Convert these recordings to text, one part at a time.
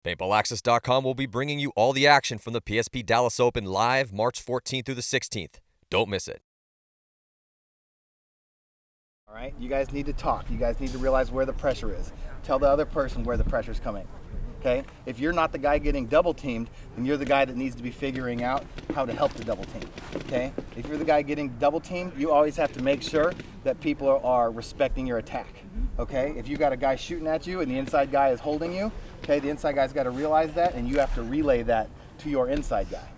PaintballAccess.com will be bringing you all the action from the PSP Dallas Open live March 14th through the 16th. Don't miss it. All right, you guys need to talk. You guys need to realize where the pressure is. Tell the other person where the pressure's coming. Okay? If you're not the guy getting double teamed, then you're the guy that needs to be figuring out how to help the double team. Okay? If you're the guy getting double teamed, you always have to make sure that people are respecting your attack. Okay? If you got a guy shooting at you and the inside guy is holding you, okay, the inside guy's got to realize that, and you have to relay that to your inside guy.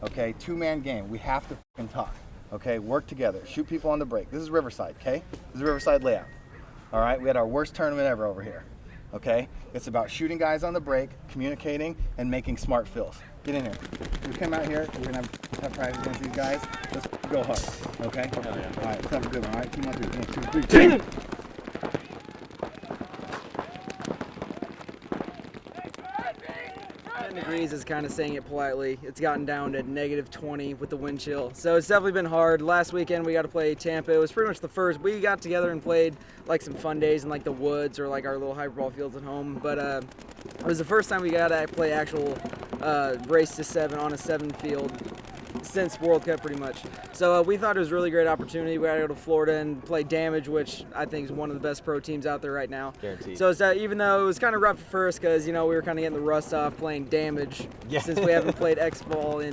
Okay? Two-man game. We have to fucking talk. Okay? Work together. Shoot people on the break. This is Riverside, okay? This is Riverside layout. All right? We had our worst tournament ever over here. Okay? It's about shooting guys on the break, communicating, and making smart fills. Get in here. We come out here, we're going to have practice against these guys. Let's go hard. Okay? All right, let's have a good one. All right? Team on three. 1, 2, 3. Team! 10 degrees is kind of saying it politely. It's gotten down to negative 20 with the wind chill. So it's definitely been hard. Last weekend we got to play Tampa. It was pretty much the first. We got together and played like some fun days in like the woods or like our little hyperball fields at home. But it was the first time we got to play actual race to 7 on a 7 field since World Cup pretty much. So we thought it was a really great opportunity. We got to go to Florida and play Damage, which I think is one of the best pro teams out there right now. Guaranteed. So it's, even though it was kind of rough at first because, you know, we were kind of getting the rust off playing Damage since we haven't played X-Ball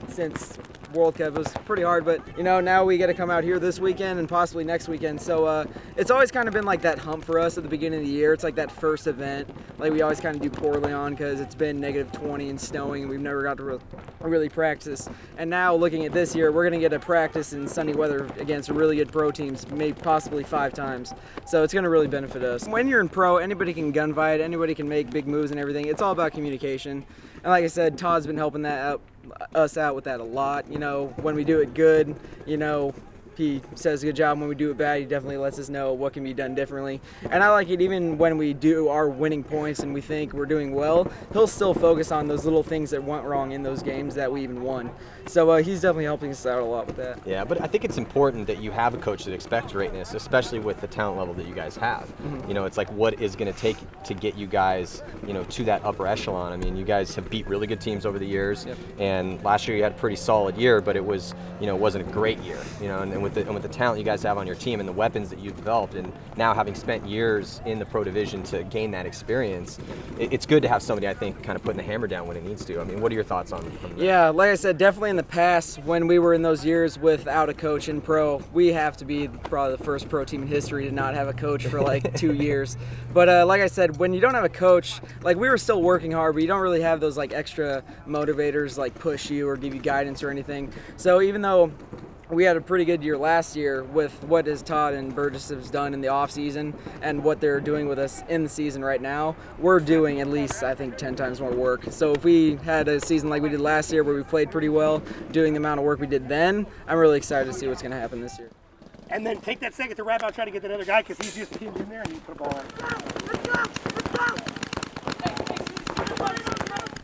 since World Cup. It was pretty hard, but, you know, now we got to come out here this weekend and possibly next weekend. So it's always kind of been like that hump for us at the beginning of the year. It's like that first event. Like we always kind of do poorly on because it's been negative 20 and snowing and we've never got to really practice. And now looking at this year, we're going to get a practice in sunny weather against really good pro teams, maybe possibly 5 times. So it's going to really benefit us. When you're in pro, anybody can gunfight, anybody can make big moves and everything. It's all about communication. And like I said, Todd's been helping us out with that a lot. You know, when we do it good, you know, he says good job. When we do it bad, he definitely lets us know what can be done differently. And I like it even when we do our winning points and we think we're doing well, he'll still focus on those little things that went wrong in those games that we even won. So he's definitely helping us out a lot with that. Yeah, but I think it's important that you have a coach that expects greatness, especially with the talent level that you guys have. Mm-hmm. You know, it's like what is going to take to get you guys, you know, to that upper echelon. I mean, you guys have beat really good teams over the years, and last year you had a pretty solid year, but it was, you know, it wasn't a great year. You know, and with the talent you guys have on your team and the weapons that you've developed, and now having spent years in the pro division to gain that experience, it's good to have somebody, I think, kind of putting the hammer down when it needs to. I mean, what are your thoughts on that? Yeah, like I said, definitely in the past, when we were in those years without a coach in pro, we have to be probably the first pro team in history to not have a coach for like 2 years. But like I said, when you don't have a coach, like we were still working hard, but you don't really have those like extra motivators like push you or give you guidance or anything. So even though we had a pretty good year last year with what has Todd and Burgess has done in the off season and what they're doing with us in the season right now, we're doing at least, I think, 10 times more work. So if we had a season like we did last year where we played pretty well, doing the amount of work we did then, I'm really excited to see what's going to happen this year. And then take that second to wrap out, try to get that other guy because he's just pinned in there and you put a ball on.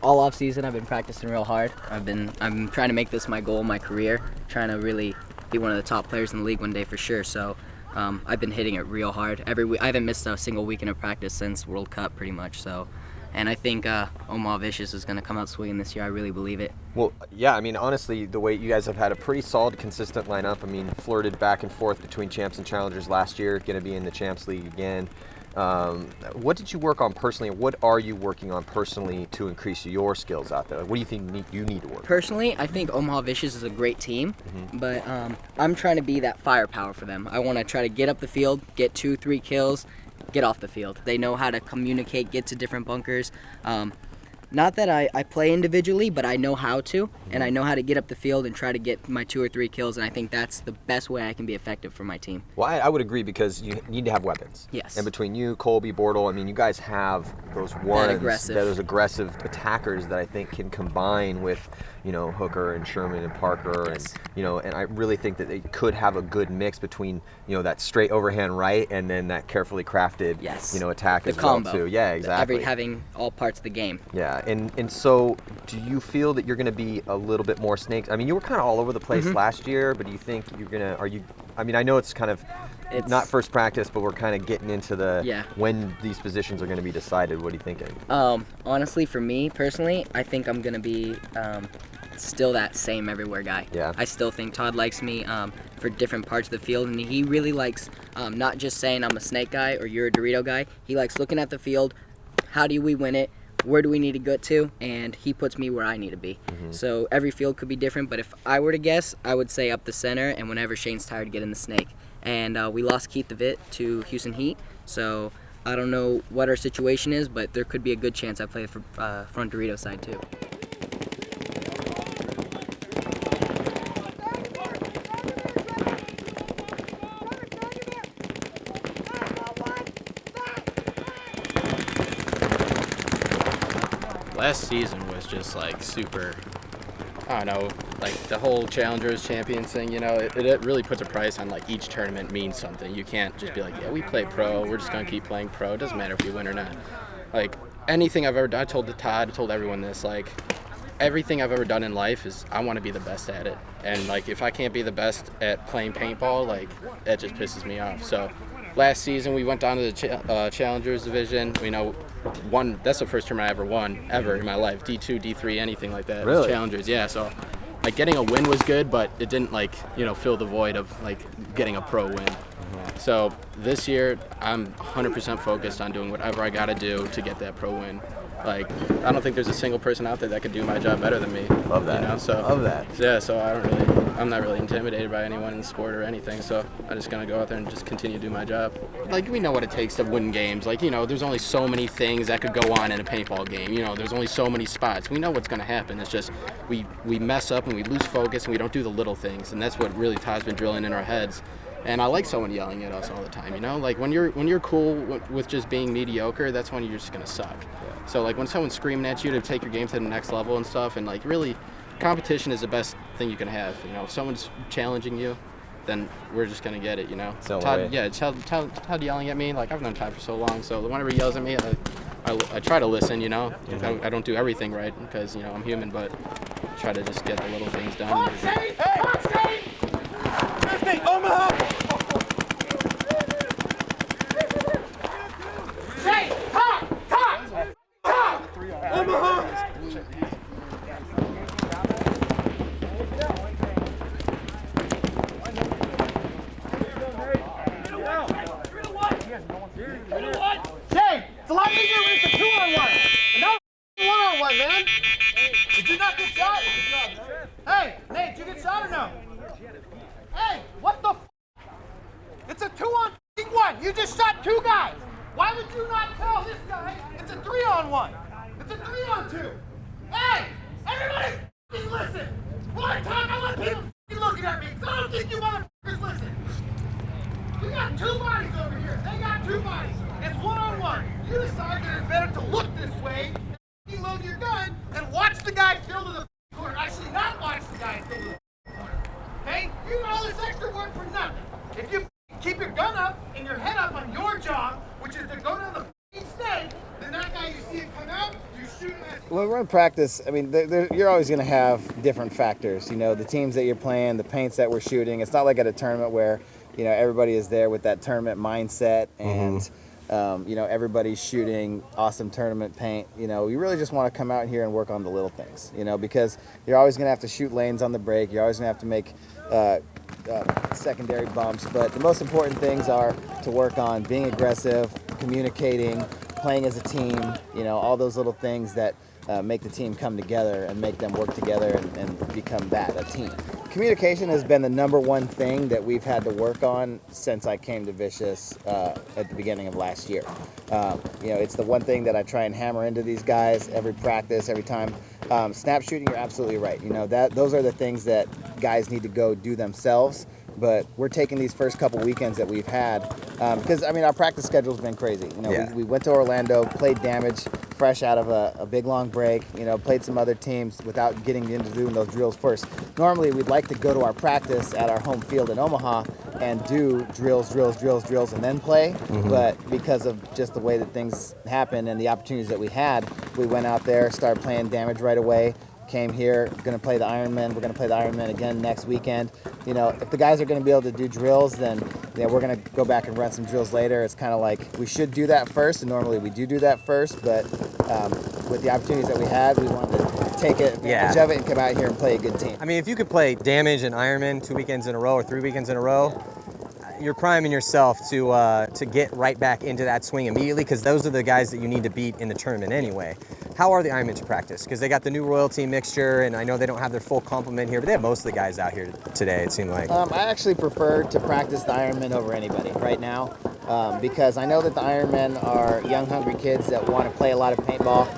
All off season I've been practicing real hard. I'm trying to make this my goal, my career, trying to really be one of the top players in the league one day for sure. So I've been hitting it real hard every week. I haven't missed a single weekend of practice since World Cup pretty much. So, and I think Omaha Vicious is going to come out swinging this year. I really believe it. Well, yeah, I mean, honestly, the way you guys have had a pretty solid, consistent lineup. I mean, flirted back and forth between champs and challengers last year, going to be in the Champs League again. What did you work on personally, and what are you working on personally to increase your skills out there? What do you think you need to work on? Personally, I think Omaha Vicious is a great team, but I'm trying to be that firepower for them. I want to try to get up the field, get 2-3 kills, get off the field. They know how to communicate, get to different bunkers. Not that I play individually, but I know how to, and I know how to get up the field and try to get my 2 or 3 kills, and I think that's the best way I can be effective for my team. Well, I would agree because you need to have weapons. Yes. And between you, Colby, Bortle, I mean, you guys have those those aggressive attackers that I think can combine with, you know, Hooker and Sherman and Parker, and you know, and I really think that they could have a good mix between, you know, that straight overhand right and then that carefully crafted, you know, attack as well too. Yeah, exactly. Having all parts of the game. Yeah, and so do you feel that you're going to be a little bit more snakes? I mean, you were kind of all over the place last year, but do you think I mean, I know it's kind of It's not first practice, but we're kind of getting into the Yeah. when these positions are going to be decided. What are you thinking? Honestly, for me personally, I think I'm gonna be still that same everywhere guy. Yeah. I still think Todd likes me for different parts of the field, and he really likes not just saying I'm a snake guy or you're a Dorito guy. He likes looking at the field. How do we win it? Where do we need to get to? And he puts me where I need to be. So every field could be different, but if I were to guess, I would say up the center, and whenever Shane's tired, get in the snake. And we lost Keith DeVitt to Houston Heat, so I don't know what our situation is, but there could be a good chance I play for front Dorito side too. Last season was just like super, I don't know, like the whole Challengers Champions thing, you know, it really puts a price on like each tournament means something. You can't just be like, yeah, we play pro, we're just going to keep playing pro. It doesn't matter if we win or not. Like anything I've ever done, I told Todd, I told everyone this, like everything I've ever done in life is I want to be the best at it. And like if I can't be the best at playing paintball, like that just pisses me off. So last season we went down to the Challengers division, you know, won. That's the first tournament I ever won ever in my life. D2, D3, anything like that. Really? Challengers, yeah. So like getting a win was good, but it didn't like, you know, fill the void of like getting a pro win. So this year I'm 100% focused on doing whatever I got to do to get that pro win. Like I don't think there's a single person out there that could do my job better than me. Love that. You know? So Love that. yeah. So I'm not really intimidated by anyone in the sport or anything. So I'm just gonna go out there and just continue to do my job. Like we know what it takes to win games. Like, you know, there's only so many things that could go on in a paintball game. You know, there's only so many spots. We know what's gonna happen. It's just we mess up and we lose focus and we don't do the little things. And that's what really Todd's been drilling in our heads. And I like someone yelling at us all the time, you know? Like when you're cool with just being mediocre, that's when you're just gonna suck. Yeah. So like when someone's screaming at you to take your game to the next level and stuff, and like really, competition is the best thing you can have. You know, if someone's challenging you, then we're just gonna get it, you know? So Todd yelling at me, like I've known Todd for so long, so whenever he yells at me, I try to listen, you know? I don't do everything right because, you know, I'm human, but I try to just get the little things done. Omaha! Hey, top! Omaha! Hey, it's a lot easier when it's a 2-on-1. And now 1-on-1, man. Did you not get shot? Hey, Nate, did you get shot or no? Hey, what the f***? It's a 2-on-1. You just shot 2 guys. Why would you not tell this guy it's a 3-on-1? It's a 3-on-2. Hey, everybody f***ing listen. One time I want people f***ing looking at me, because I don't think you motherfuckers listen. We got 2 bodies over here. They got 2 bodies. It's 1-on-1. You decide that it's better to look this way, and load your gun, and watch the guy fill to the corner. Actually, not watch the guy fill to the corner. Okay? You do all this extra work for nothing. If you keep your gun up and your head up on your job, which is to go down the snake, then that guy, you see it come out, you shoot him at. When we're in practice, I mean, you're always going to have different factors. You know, the teams that you're playing, the paints that we're shooting. It's not like at a tournament where, you know, everybody is there with that tournament mindset and, you know, everybody's shooting awesome tournament paint. You know, you really just want to come out here and work on the little things, you know, because you're always going to have to shoot lanes on the break. You're always going to have to make secondary bumps. But the most important things are to work on being aggressive, communicating, playing as a team, you know, all those little things that make the team come together and make them work together and become a team. Communication has been the #1 thing that we've had to work on since I came to Vicious at the beginning of last year. You know, it's the one thing that I try and hammer into these guys every practice, every time. Snap shooting, you're absolutely right. You know, those are the things that guys need to go do themselves. But we're taking these first couple weekends that we've had because, I mean, our practice schedule's been crazy. You know, we went to Orlando, played Damage, fresh out of a big long break, you know, played some other teams without getting into doing those drills first. Normally, we'd like to go to our practice at our home field in Omaha and do drills, and then play. But because of just the way that things happened and the opportunities that we had, we went out there, started playing Damage right away. came here, going to play the Ironmen. We're going to play the Ironmen again next weekend. You know, if the guys are going to be able to do drills, then we're going to go back and run some drills later. It's kind of like we should do that first, and normally we do that first, but with the opportunities that we had, we wanted to take advantage of it and come out here and play a good team. I mean, if you could play Damage and Ironman 2 weekends in a row or 3 weekends in a row, you're priming yourself to get right back into that swing immediately, because those are the guys that you need to beat in the tournament anyway. How are the Ironmen to practice? Because they got the new royalty mixture, and I know they don't have their full complement here, but they have most of the guys out here today, it seemed like. I actually prefer to practice the Ironmen over anybody right now, because I know that the Ironmen are young, hungry kids that want to play a lot of paintball.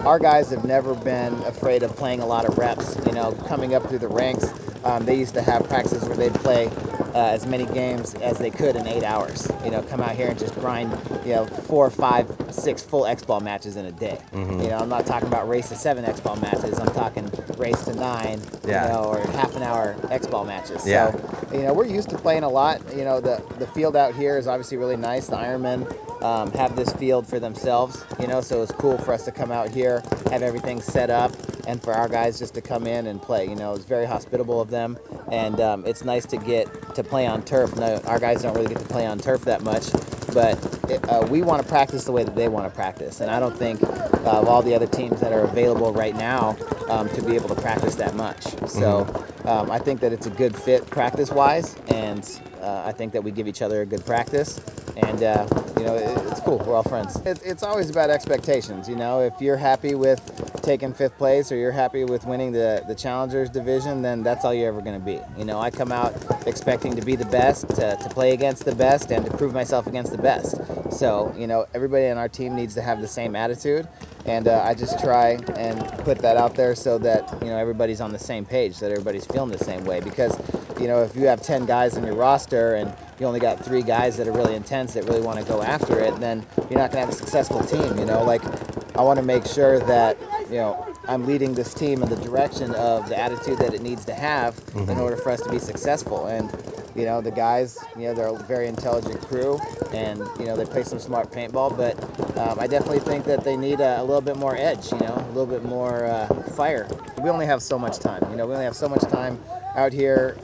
Our guys have never been afraid of playing a lot of reps, you know, coming up through the ranks. They used to have practices where they'd play as many games as they could in 8 hours. You know, come out here and just grind, you know, 4, 5, 6 full X-ball matches in a day. Mm-hmm. You know, I'm not talking about race to 7 X-ball matches. I'm talking race to 9, you know, or half an hour X-ball matches. Yeah. So, you know, we're used to playing a lot. You know, the field out here is obviously really nice. The Ironmen have this field for themselves, you know, so it's cool for us to come out here, have everything set up, and for our guys just to come in and play. You know, it's very hospitable of them, and it's nice to get to play on turf. No, our guys don't really get to play on turf that much, but we want to practice the way that they want to practice, and I don't think of all the other teams that are available right now to be able to practice that much. So I think that it's a good fit practice-wise, and I think that we give each other a good practice, and you know, it's cool. We're all friends. It's always about expectations. You know, if you're happy with taking 5th place or you're happy with winning the Challengers division, then that's all you're ever going to be. You know, I come out expecting to be the best, to play against the best, and to prove myself against the best. So, you know, everybody on our team needs to have the same attitude, and I just try and put that out there so that, you know, everybody's on the same page, that everybody's feeling the same way. Because, you know, if you have 10 guys in your roster and you only got 3 guys that are really intense, that really want to go after it, then you're not going to have a successful team. You know, like, I want to make sure that, you know, I'm leading this team in the direction of the attitude that it needs to have in order for us to be successful. And, you know, the guys, you know, they're a very intelligent crew, and, you know, they play some smart paintball, but I definitely think that they need a little bit more edge, you know, a little bit more fire. We only have so much time, you know, we only have so much time out here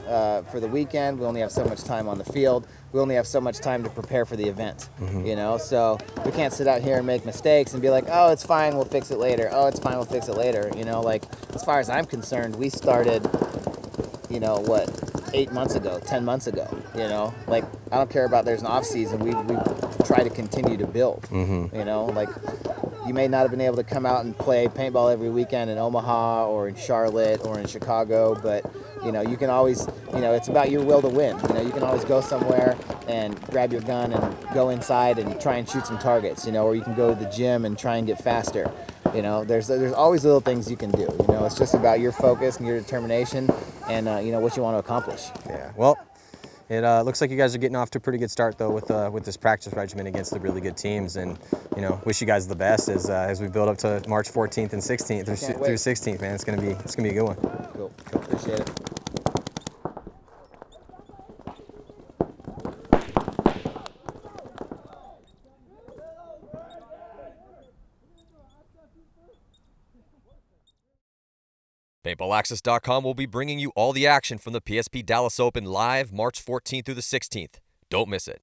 for the weekend. We only have so much time on the field. We only have so much time to prepare for the event, you know, so we can't sit out here and make mistakes and be like, oh, it's fine, we'll fix it later. Oh, it's fine, we'll fix it later. You know, like, as far as I'm concerned, we started, you know, what, 8 months ago, 10 months ago, you know, like, I don't care about there's an off season. We try to continue to build, you know, like, you may not have been able to come out and play paintball every weekend in Omaha or in Charlotte or in Chicago, but, you know, you can always, you know, it's about your will to win. You know, you can always go somewhere and grab your gun and go inside and try and shoot some targets, you know, or you can go to the gym and try and get faster. You know, there's always little things you can do. You know, it's just about your focus and your determination and, you know, what you want to accomplish. Yeah, well, it looks like you guys are getting off to a pretty good start, though, with this practice regimen against the really good teams, and, you know, wish you guys the best as we build up to March 14th and 16th through 16th, man. It's gonna be a good one. Cool. Appreciate it. PaintballAccess.com will be bringing you all the action from the PSP Dallas Open live March 14th through the 16th. Don't miss it.